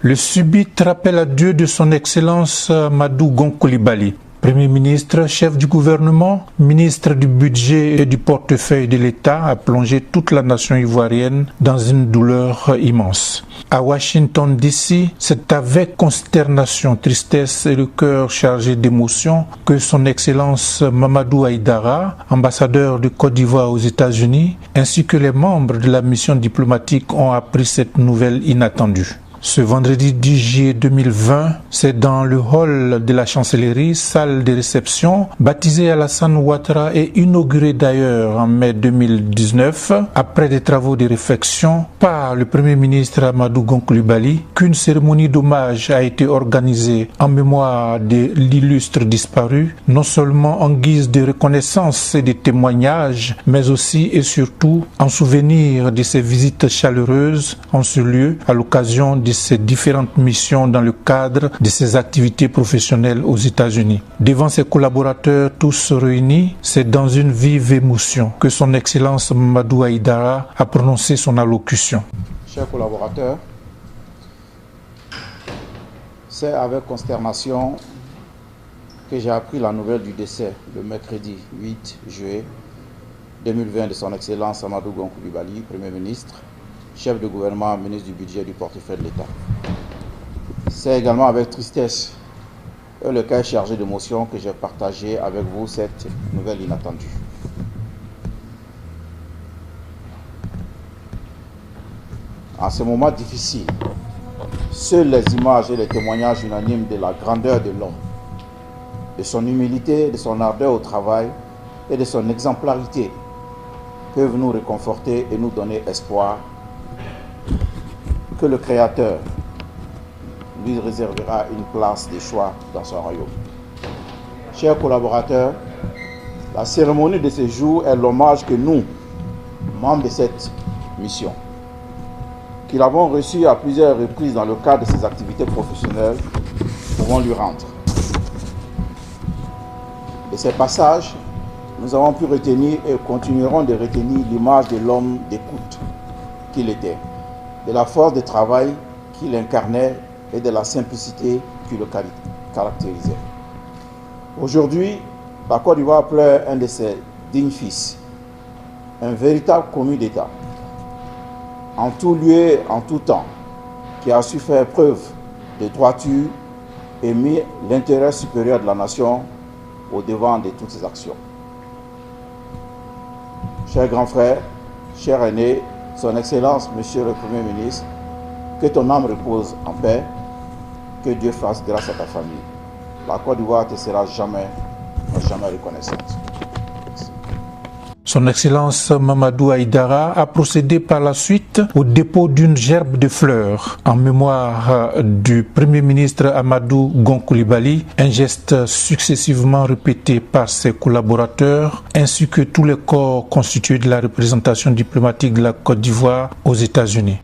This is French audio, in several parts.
Le subit rappel à Dieu de son Excellence Amadou Gon Coulibaly, Premier ministre, chef du gouvernement, ministre du budget et du portefeuille de l'État, a plongé toute la nation ivoirienne dans une douleur immense. À Washington DC, c'est avec consternation, tristesse et le cœur chargé d'émotion que son Excellence Mamadou Aïdara, ambassadeur de Côte d'Ivoire aux États-Unis, ainsi que les membres de la mission diplomatique ont appris cette nouvelle inattendue. Ce vendredi 10 juillet 2020, c'est dans le hall de la chancellerie, salle de réception, baptisée Alassane Ouattara et inaugurée d'ailleurs en mai 2019, après des travaux de réflexion par le Premier ministre Amadou Gon Coulibaly, qu'une cérémonie d'hommage a été organisée en mémoire de l'illustre disparu, non seulement en guise de reconnaissance et de témoignage, mais aussi et surtout en souvenir de ses visites chaleureuses en ce lieu à l'occasion de ses différentes missions dans le cadre de ses activités professionnelles aux États-Unis. Devant ses collaborateurs tous réunis, c'est dans une vive émotion que son Excellence Mamadou Aïdara a prononcé son allocution. Chers collaborateurs, c'est avec consternation que j'ai appris la nouvelle du décès le mercredi 8 juillet 2020 de son Excellence Amadou Gon Coulibaly, Premier ministre, chef de gouvernement, ministre du budget et du portefeuille de l'État. C'est également avec tristesse et le cas chargé d'émotion que j'ai partagé avec vous cette nouvelle inattendue. En ce moment difficile, seules les images et les témoignages unanimes de la grandeur de l'homme, de son humilité, de son ardeur au travail et de son exemplarité peuvent nous réconforter et nous donner espoir que le Créateur lui réservera une place de choix dans son royaume. Chers collaborateurs, la cérémonie de ce jour est l'hommage que nous, membres de cette mission, qui l'avons reçu à plusieurs reprises dans le cadre de ses activités professionnelles, pouvons lui rendre. De ces passages, nous avons pu retenir et continuerons de retenir l'image de l'homme d'écoute qu'il était, de la force de travail qu'il incarnait et de la simplicité qui le caractérisait. Aujourd'hui, la Côte d'Ivoire pleure un de ses dignes fils, un véritable commis d'État, en tout lieu, en tout temps, qui a su faire preuve de droiture et mis l'intérêt supérieur de la nation au devant de toutes ses actions. Chers grands frères, chers aînés, Son Excellence, Monsieur le Premier ministre, que ton âme repose en paix, que Dieu fasse grâce à ta famille. La Côte d'Ivoire te sera jamais reconnaissante. Son Excellence Mamadou Aïdara a procédé par la suite au dépôt d'une gerbe de fleurs en mémoire du Premier ministre Amadou Gon Coulibaly, un geste successivement répété par ses collaborateurs ainsi que tous les corps constitués de la représentation diplomatique de la Côte d'Ivoire aux États-Unis.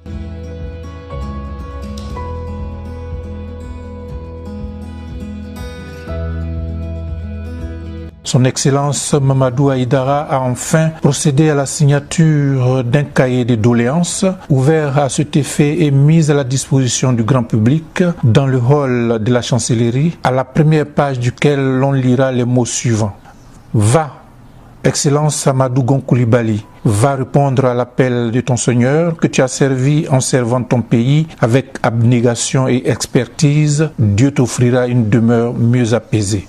Son Excellence Mamadou Aïdara a enfin procédé à la signature d'un cahier de doléances ouvert à cet effet et mis à la disposition du grand public dans le hall de la chancellerie, à la première page duquel l'on lira les mots suivants. Va, Excellence Amadou Gon Coulibaly, va répondre à l'appel de ton Seigneur que tu as servi en servant ton pays avec abnégation et expertise. Dieu t'offrira une demeure mieux apaisée.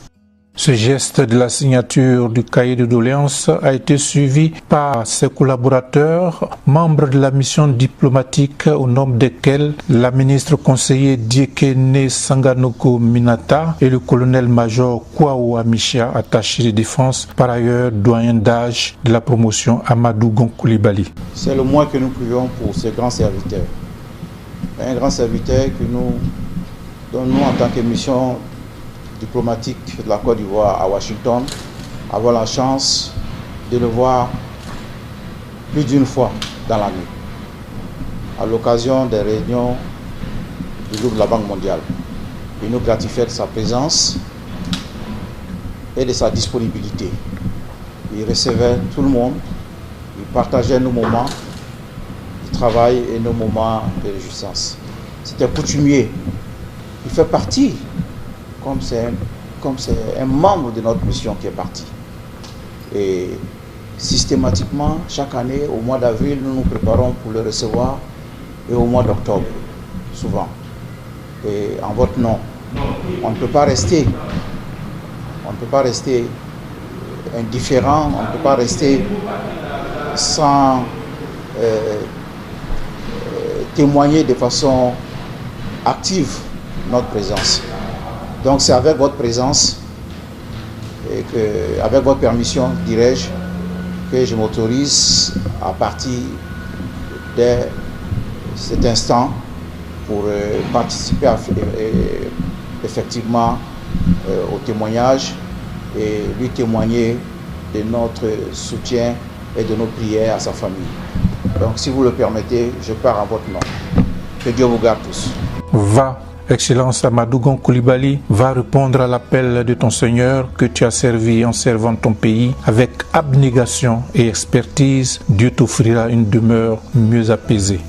Ce geste de la signature du cahier de doléances a été suivi par ses collaborateurs, membres de la mission diplomatique au nombre desquels la ministre conseiller Diekene Sanganoko Minata et le colonel-major Kwao Amisha, attaché de défense, par ailleurs doyen d'âge de la promotion Amadou Gon Coulibaly. C'est le moins que nous prions pour ce grand serviteur. Un grand serviteur que nous donnons en tant que mission diplomatique de la Côte d'Ivoire à Washington, avoir la chance de le voir plus d'une fois dans l'année, à l'occasion des réunions du groupe de la Banque mondiale. Il nous gratifiait de sa présence et de sa disponibilité. Il recevait tout le monde, il partageait nos moments de travail et nos moments de réjouissance. c'est un coutumier. Il fait partie, comme c'est un membre de notre mission qui est parti. Et systématiquement, chaque année, au mois d'avril, nous nous préparons pour le recevoir, et au mois d'octobre, souvent. Et en votre nom, on ne peut pas rester indifférent, on ne peut pas rester sans témoigner de façon active notre présence. Donc c'est avec votre présence et avec votre permission, dirais-je, que je m'autorise à partir de cet instant pour participer effectivement au témoignage et lui témoigner de notre soutien et de nos prières à sa famille. Donc si vous le permettez, je pars en votre nom. Que Dieu vous garde tous. Va, Excellence Amadou Gon Coulibaly, va répondre à l'appel de ton Seigneur que tu as servi en servant ton pays avec abnégation et expertise. Dieu t'offrira une demeure mieux apaisée.